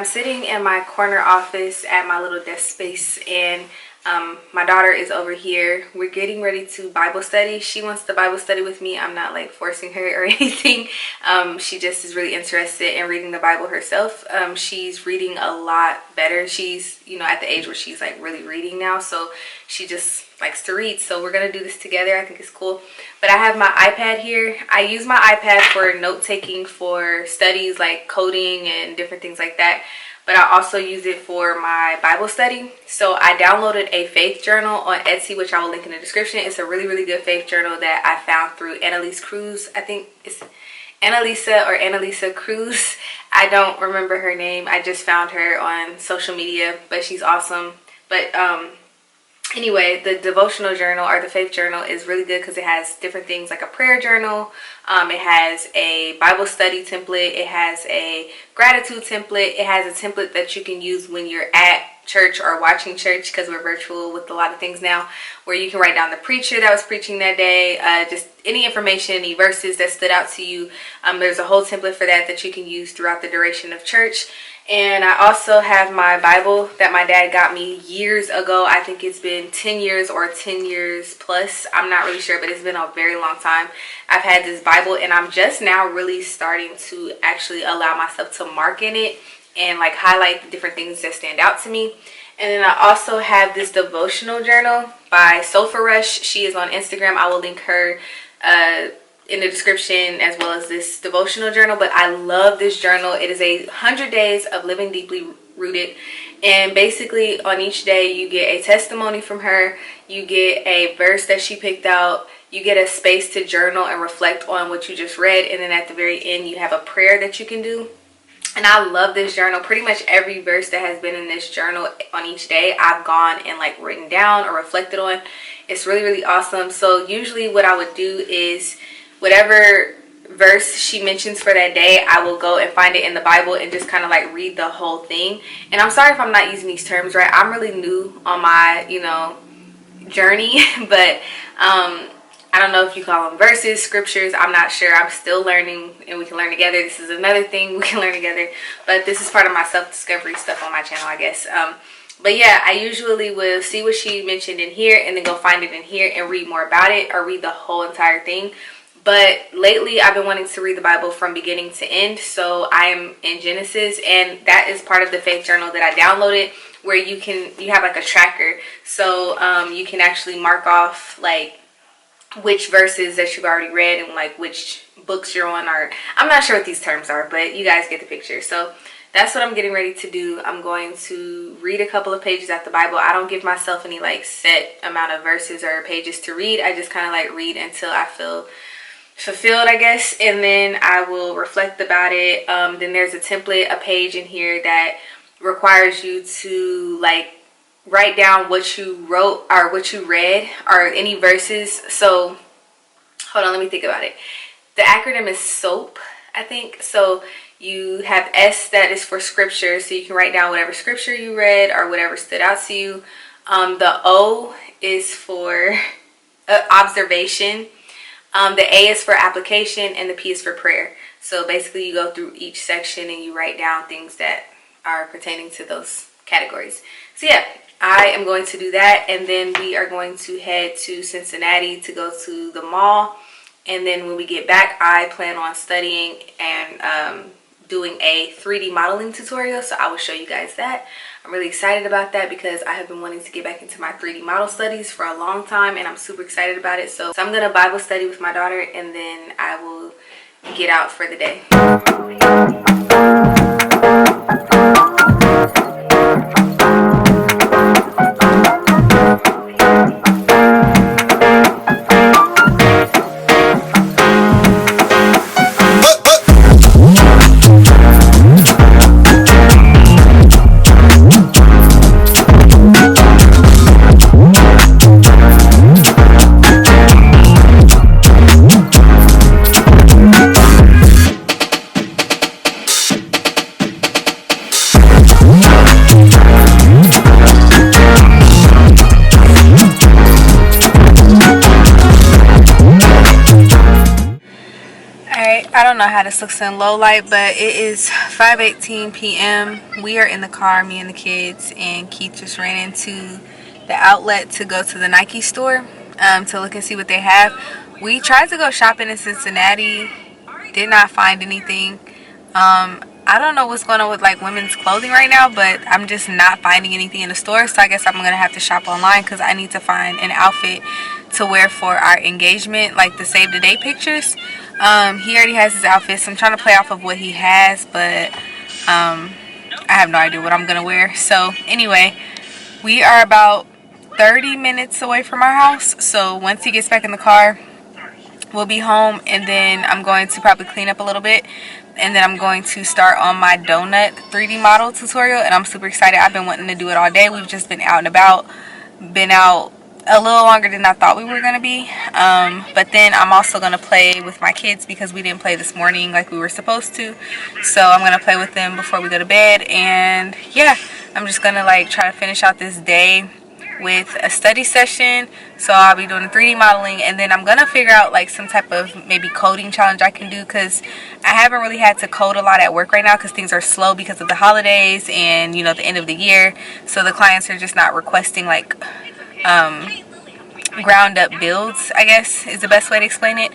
I'm sitting in my corner office at my little desk space, and my daughter is over here. We're getting ready to Bible study. She wants to Bible study with me. I'm not like forcing her or anything. She just is really interested in reading the Bible herself. She's reading a lot better. She's, at the age where she's like really reading now. So she just likes to read. So we're going to do this together. I think it's cool. But I have my iPad here. I use my iPad for note taking for studies like coding and different things like that. But I also use it for my Bible study. So I downloaded a faith journal on Etsy, which I will link in the description. It's a really, really good faith journal that I found through Annalise Cruz. I think it's Annalisa Cruz. I don't remember her name. I just found her on social media, but she's awesome. But anyway, the devotional journal or the faith journal is really good because it has different things like a prayer journal. It has a Bible study template. It has a gratitude template. It has a template that you can use when you're at church or watching church, because we're virtual with a lot of things now, where you can write down the preacher that was preaching that day, just any information, any verses that stood out to you. There's a whole template for that you can use throughout the duration of church. And I also have my Bible that my dad got me years ago. I think it's been 10 years or 10 years plus. I'm not really sure, but it's been a very long time. I've had this Bible, and I'm just now really starting to actually allow myself to mark in it and like highlight the different things that stand out to me. And then I also have this devotional journal by Sofa Rush. She is on Instagram. I will link her in the description, as well as this devotional journal. But I love this journal. It is 100 days of living deeply rooted, and basically on each day you get a testimony from her, you get a verse that she picked out, you get a space to journal and reflect on what you just read, and then at the very end you have a prayer that you can do. And I love this journal. Pretty much every verse that has been in this journal on each day, I've gone and like written down or reflected on. It's really, really awesome. So usually what I would do is whatever verse she mentions for that day, I will go and find it in the Bible and just kind of like read the whole thing. And I'm sorry if I'm not using these terms right. I'm really new on my, journey, but I don't know if you call them verses, scriptures. I'm not sure. I'm still learning, and we can learn together. This is another thing we can learn together. But this is part of my self-discovery stuff on my channel, I guess. But yeah, I usually will see what she mentioned in here and then go find it in here and read more about it, or read the whole entire thing. But lately I've been wanting to read the Bible from beginning to end. So I'm in Genesis, and that is part of the faith journal that I downloaded, where you have like a tracker. So you can actually mark off like which verses that you've already read and like which books you're on, or I'm not sure what these terms are, but you guys get the picture. So that's what I'm getting ready to do. I'm going to read a couple of pages out the Bible. I don't give myself any like set amount of verses or pages to read. I just kind of like read until I feel fulfilled, I guess, and then I will reflect about it. Then there's a template, a page in here that requires you to like write down what you wrote or what you read or any verses. So hold on, let me think about it. The acronym is SOAP, I think. So you have S, that is for scripture, so you can write down whatever scripture you read or whatever stood out to you. The O is for observation. The A is for application, and the P is for prayer. So basically you go through each section and you write down things that are pertaining to those categories. So yeah, I am going to do that, and then we are going to head to Cincinnati to go to the mall. And then when we get back, I plan on studying and doing a 3D modeling tutorial, so I will show you guys that. I'm really excited about that because I have been wanting to get back into my 3D model studies for a long time, and I'm super excited about it. So I'm going to Bible study with my daughter, and then I will get out for the day. I don't know how this looks in low light, but it is 5:18 p.m. We are in the car, me and the kids, and Keith just ran into the outlet to go to the Nike store to look and see what they have. We tried to go shopping in Cincinnati, did not find anything. I don't know what's going on with like women's clothing right now, but I'm just not finding anything in the store, so I guess I'm gonna have to shop online because I need to find an outfit to wear for our engagement, like the save the date pictures. He already has his outfit, so I'm trying to play off of what he has, but I have no idea what I'm gonna wear. So anyway, we are about 30 minutes away from our house, so once he gets back in the car, we'll be home, and then I'm going to probably clean up a little bit, and then I'm going to start on my donut 3D model tutorial, and I'm super excited. I've been wanting to do it all day. We've just been out and about, been out a little longer than I thought we were going to be, but then I'm also going to play with my kids because we didn't play this morning like we were supposed to, so I'm going to play with them before we go to bed. And yeah, I'm just going to like try to finish out this day with a study session. So I'll be doing 3D modeling, and then I'm gonna figure out like some type of maybe coding challenge I can do, because I haven't really had to code a lot at work right now because things are slow because of the holidays and, you know, the end of the year. So the clients are just not requesting like ground up builds, I guess is the best way to explain it.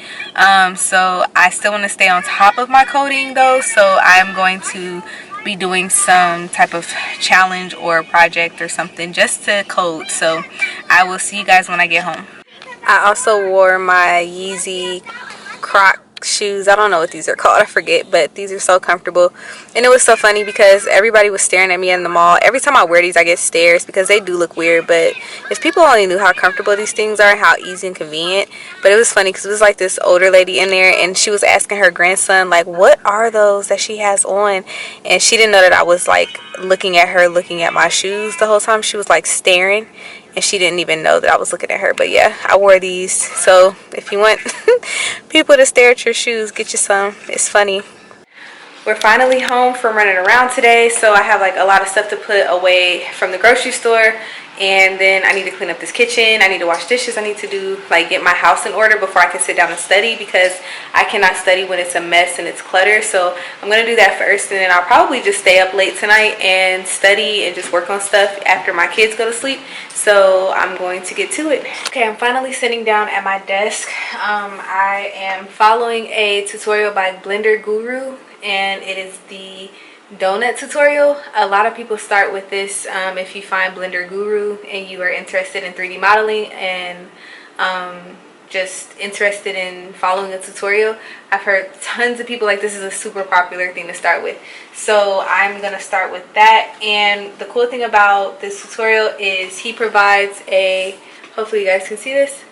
So I still want to stay on top of my coding though, so I'm going to be doing some type of challenge or project or something just to code. So I will see you guys when I get home. I also wore my Yeezy Croc shoes. I don't know what these are called, I forget, but these are so comfortable. And it was so funny because everybody was staring at me in the mall. Every time I wear these I get stares because they do look weird, but if people only knew how comfortable these things are, how easy and convenient. But it was funny because it was like this older lady in there, and she was asking her grandson like, what are those that she has on? And she didn't know that I was like looking at her, looking at my shoes the whole time. She was like staring, and she didn't even know that I was looking at her. But yeah, I wore these. So if you want people to stare at your shoes, get you some. It's funny. We're finally home from running around today, so I have like a lot of stuff to put away from the grocery store, and then I need to clean up this kitchen. I need to wash dishes. I need to do like get my house in order before I can sit down and study, because I cannot study when it's a mess and it's clutter. So I'm gonna do that first, and then I'll probably just stay up late tonight and study and just work on stuff after my kids go to sleep. So I'm going to get to it. Okay, I'm finally sitting down at my desk. I am following a tutorial by Blender Guru, and it is the donut tutorial. A lot of people start with this if you find Blender Guru and you are interested in 3D modeling and just interested in following a tutorial. I've heard tons of people like this is a super popular thing to start with, so I'm gonna start with that. And the cool thing about this tutorial is he provides a, hopefully you guys can see this,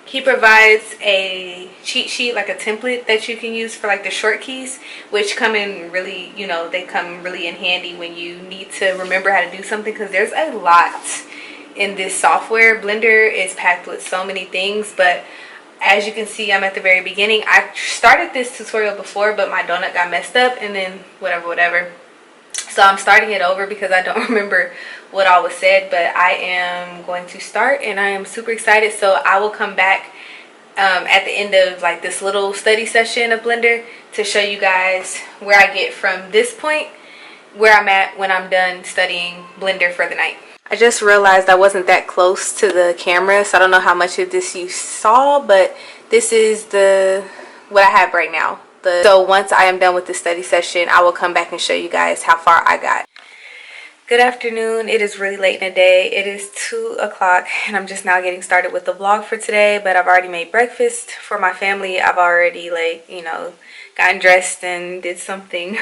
he provides a cheat sheet, like a template that you can use for like the short keys, which come in really, you know, they come really in handy when you need to remember how to do something, because there's a lot in this software. Blender is packed with so many things, but as you can see, I'm at the very beginning. I started this tutorial before, but my donut got messed up, and then whatever. So I'm starting it over because I don't remember what all was said, but I am going to start, and I am super excited. So I will come back at the end of like this little study session of Blender to show you guys where I get from this point, where I'm at when I'm done studying Blender for the night. I just realized I wasn't that close to the camera, so I don't know how much of this you saw, but this is what I have right now. So once I am done with the study session, I will come back and show you guys how far I got. Good afternoon. It is really late in the day. It is 2 o'clock, and I'm just now getting started with the vlog for today, but I've already made breakfast for my family. I've already, like, you know, gotten dressed and did something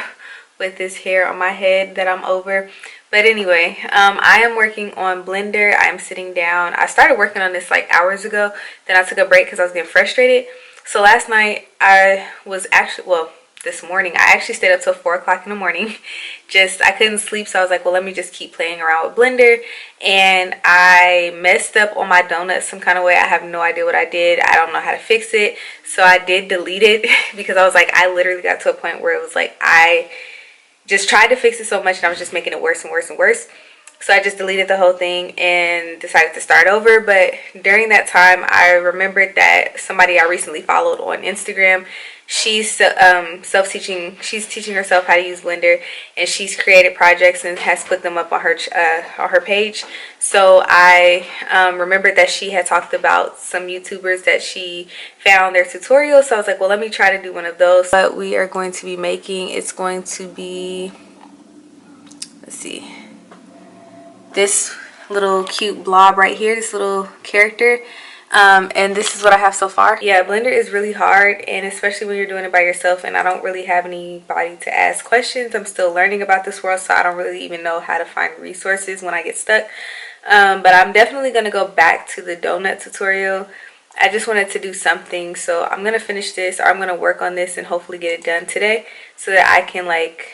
with this hair on my head that I'm over. But anyway, I am working on Blender. I am sitting down. I started working on this like hours ago. Then I took a break because I was getting frustrated. So last night I was actually, well, this morning I actually stayed up till 4 o'clock in the morning. I couldn't sleep, so I was like, well, let me just keep playing around with Blender. And I messed up on my donuts some kind of way. I have no idea what I did. I don't know how to fix it. So I did delete it because I was like, I literally got to a point where it was like I just tried to fix it so much and I was just making it worse and worse and worse. So I just deleted the whole thing and decided to start over. But during that time, I remembered that somebody I recently followed on Instagram She's self-teaching. She's teaching herself how to use Blender, and she's created projects and has put them up on her page. So I remembered that she had talked about some YouTubers that she found their tutorials. So I was like, well, let me try to do one of those. What we are going to be making, it's going to be, let's see, this little cute blob right here, this little character. And this is what I have so far. Yeah, Blender is really hard, and especially when you're doing it by yourself, and I don't really have anybody to ask questions. I'm still learning about this world, so I don't really even know how to find resources when I get stuck. But I'm definitely going to go back to the donut tutorial. I just wanted to do something, so I'm going to finish this, or I'm going to work on this and hopefully get it done today so that I can like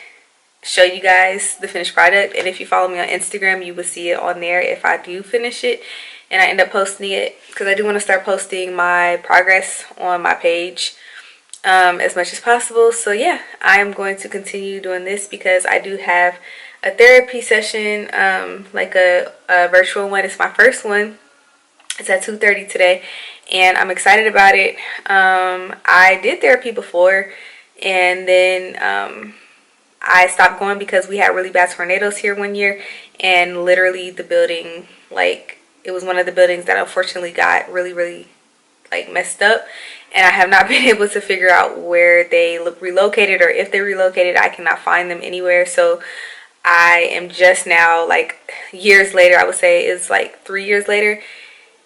show you guys the finished product. And if you follow me on Instagram, you will see it on there if I do finish it and I end up posting it, because I do want to start posting my progress on my page as much as possible. So yeah, I'm going to continue doing this because I do have a therapy session, like a virtual one. It's my first one. It's at 2:30 today, and I'm excited about it. I did therapy before, and then I stopped going because we had really bad tornadoes here one year, and literally the building, like, it was one of the buildings that unfortunately got really like messed up, and I have not been able to figure out where they relocated, or if they relocated. I cannot find them anywhere. So I am just now, like years later, I would say it's like 3 years later,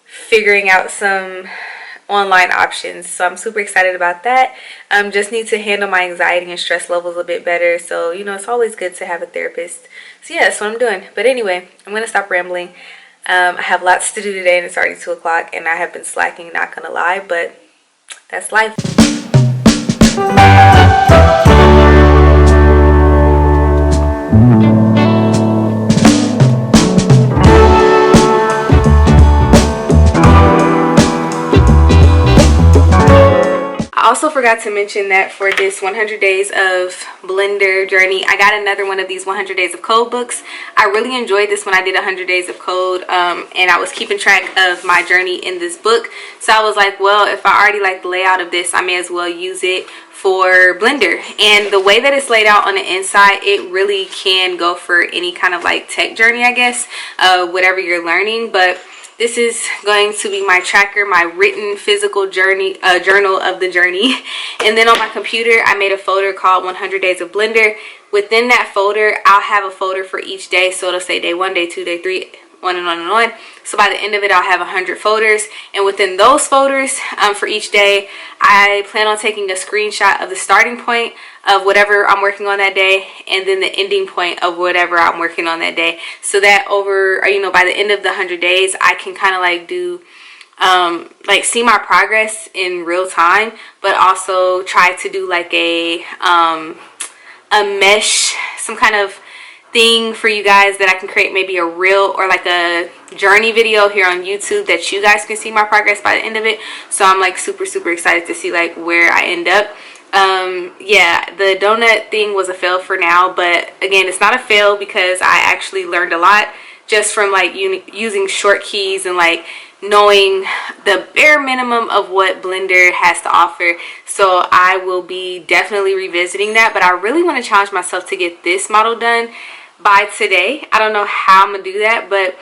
figuring out some online options. So I'm super excited about that. Just need to handle my anxiety and stress levels a bit better. So, you know, it's always good to have a therapist. So yeah, that's what I'm doing. But anyway, I'm gonna stop rambling. I have lots to do today, and it's already 2 o'clock, and I have been slacking, not gonna lie, but that's life. I also forgot to mention that for this 100 days of Blender journey, I got another one of these 100 days of code books. I really enjoyed this when I did 100 days of code, and I was keeping track of my journey in this book. So I was like, well, if I already like the layout of this, I may as well use it for Blender. And the way that it's laid out on the inside, it really can go for any kind of like tech journey, I guess, whatever you're learning. But this is going to be my tracker, my written physical journey, journal of the journey. And then on my computer, I made a folder called 100 Days of Blender. Within that folder, I'll have a folder for each day. So it'll say day 1, day 2, day 3, on and on and on. So by the end of it, I'll have 100 folders. And within those folders, for each day, I plan on taking a screenshot of the starting point of whatever I'm working on that day, and then the ending point of whatever I'm working on that day, so that over, or, you know, by the end of the 100 days, I can kind of like do like see my progress in real time, but also try to do like a mesh, some kind of thing for you guys that I can create, maybe a reel or like a journey video here on YouTube that you guys can see my progress by the end of it. So I'm like super excited to see like where I end up. Yeah, the donut thing was a fail for now, but again, it's not a fail because I actually learned a lot just from like using short keys and like knowing the bare minimum of what Blender has to offer. So I will be definitely revisiting that, but I really want to challenge myself to get this model done by today. I don't know how I'm gonna do that, but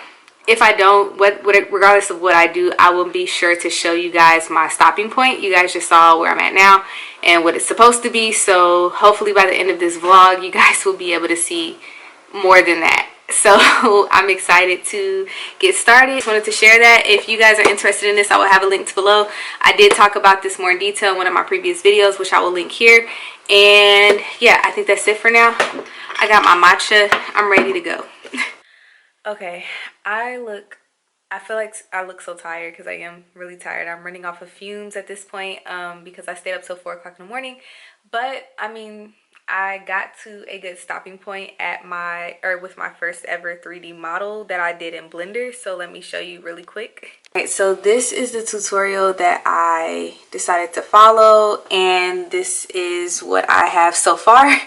if I don't, regardless of what I do, I will be sure to show you guys my stopping point. You guys just saw where I'm at now and what it's supposed to be. So hopefully by the end of this vlog, you guys will be able to see more than that. So I'm excited to get started. Just wanted to share that. If you guys are interested in this, I will have a link below. I did talk about this more in detail in one of my previous videos, which I will link here. And yeah, I think that's it for now. I got my matcha. I'm ready to go. Okay, I feel like I look so tired because I am really tired. I'm running off of fumes at this point because I stayed up till 4 o'clock in the morning. But I mean, I got to a good stopping point at with my first ever 3D model that I did in Blender. So let me show you really quick. Alright, so this is the tutorial that I decided to follow, and this is what I have so far.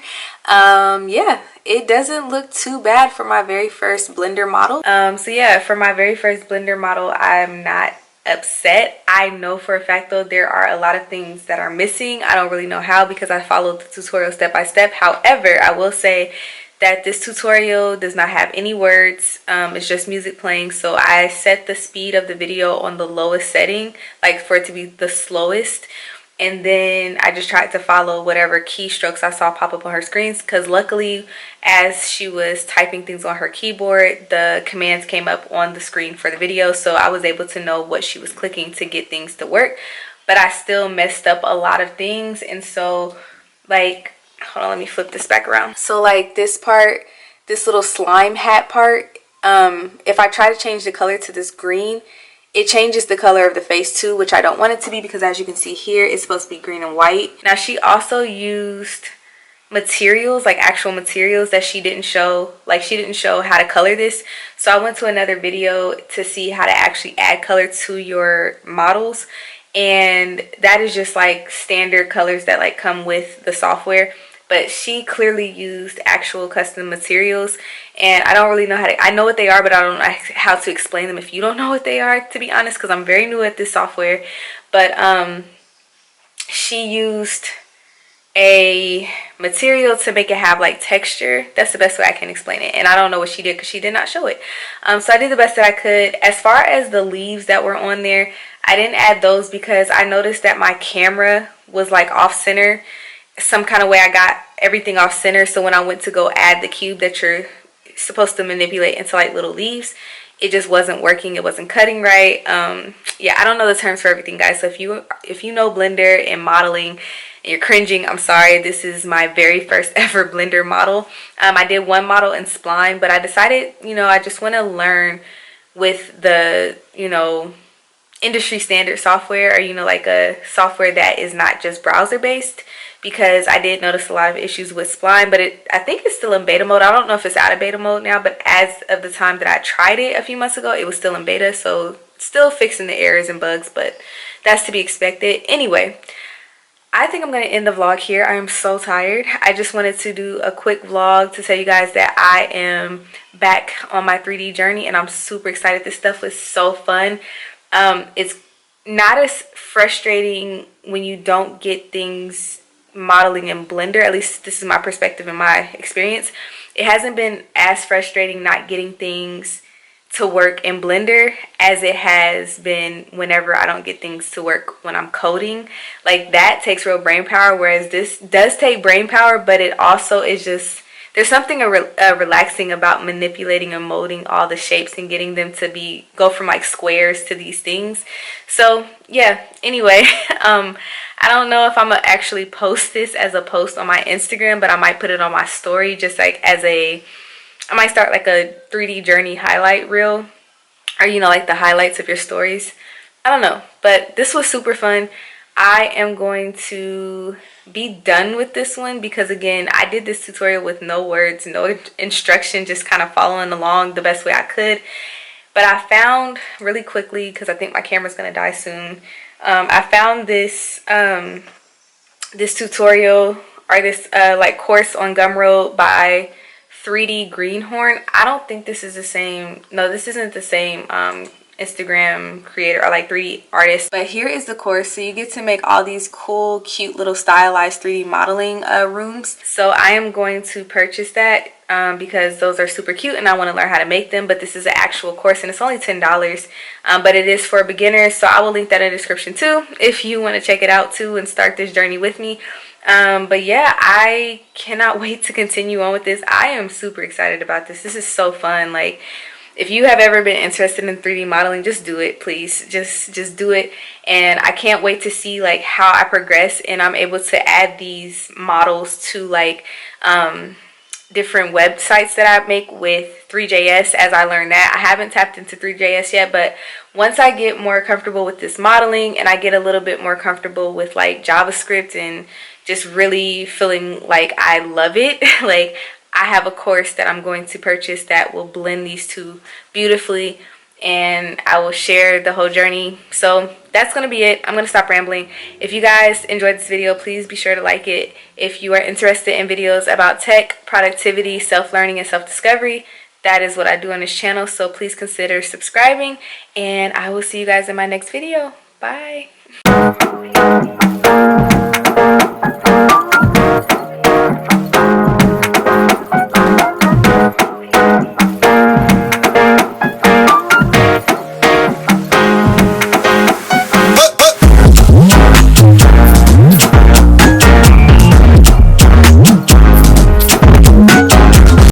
Yeah, it doesn't look too bad for my very first Blender model. So yeah, for my very first Blender model, I'm not upset. I know for a fact though there are a lot of things that are missing. I don't really know how because I followed the tutorial step by step. However, I will say that this tutorial does not have any words. It's just music playing. So I set the speed of the video on the lowest setting, like for it to be the slowest. And then I just tried to follow whatever keystrokes I saw pop up on her screens, because luckily as she was typing things on her keyboard, the commands came up on the screen for the video, so I was able to know what she was clicking to get things to work. But I still messed up a lot of things. And so like, hold on, let me flip this back around. So like this part, this little slime hat part, if I try to change the color to this green, it changes the color of the face too, which I don't want it to be, because as you can see here, it's supposed to be green and white. Now she also used materials, like actual materials that she didn't show. Like she didn't show how to color this. So I went to another video to see how to actually add color to your models. And that is just like standard colors that like come with the software. But she clearly used actual custom materials, and I don't really know how to, I know what they are, but I don't know how to explain them if you don't know what they are, to be honest, because I'm very new at this software. But she used a material to make it have like texture. That's the best way I can explain it, and I don't know what she did because she did not show it. So I did the best that I could. As far as the leaves that were on there, I didn't add those because I noticed that my camera was like off center. Some kind of way I got everything off center, so when I went to go add the cube that you're supposed to manipulate into like little leaves, it just wasn't working. It wasn't cutting right. Yeah, I don't know the terms for everything, guys, so if you know Blender and modeling and you're cringing, I'm sorry. This is my very first ever Blender model. I did one model in Spline, but I decided, you know, I just want to learn with the, you know, industry standard software, or, you know, like a software that is not just browser based, because I did notice a lot of issues with Spline. But I think it's still in beta mode. I don't know if it's out of beta mode now, but as of the time that I tried it a few months ago, it was still in beta, so still fixing the errors and bugs, but that's to be expected. Anyway, I think I'm going to end the vlog here. I am so tired. I just wanted to do a quick vlog to tell you guys that I am back on my 3D journey, and I'm super excited. This stuff was so fun. It's not as frustrating when you don't get things modeling in Blender. At least this is my perspective and my experience. It hasn't been as frustrating not getting things to work in Blender as it has been whenever I don't get things to work when I'm coding. Like, that takes real brain power, whereas this does take brain power, but it also is just, there's something relaxing about manipulating and molding all the shapes and getting them to go from like squares to these things. So yeah, anyway, I don't know if I'm gonna actually post this as a post on my Instagram, but I might put it on my story, just like as I might start like a 3D journey highlight reel, or, you know, like the highlights of your stories. I don't know, but this was super fun. I am going to be done with this one because, again, I did this tutorial with no words, no instruction, just kind of following along the best way I could. But I found really quickly, because I think my camera's gonna die soon, I found this this tutorial, or this like course on Gumroad by 3D Greenhorn. I don't think this is the same. No, this isn't the same Instagram creator or like 3D artist, but here is the course. So you get to make all these cool, cute little stylized 3D modeling rooms. So I am going to purchase that because those are super cute and I want to learn how to make them. But this is an actual course and it's only $10, but it is for beginners, so I will link that in the description too if you want to check it out too and start this journey with me. But yeah, I cannot wait to continue on with this. I am super excited about this. This is so fun. Like, if you have ever been interested in 3D modeling, just do it, please. Just do it. And I can't wait to see like how I progress and I'm able to add these models to like different websites that I make with Three.js as I learn that. I haven't tapped into Three.js yet, but once I get more comfortable with this modeling and I get a little bit more comfortable with like JavaScript and just really feeling like I love it, like, I have a course that I'm going to purchase that will blend these two beautifully, and I will share the whole journey. So that's going to be it. I'm going to stop rambling. If you guys enjoyed this video, please be sure to like it. If you are interested in videos about tech, productivity, self-learning, and self-discovery, that is what I do on this channel. So please consider subscribing, and I will see you guys in my next video. Bye.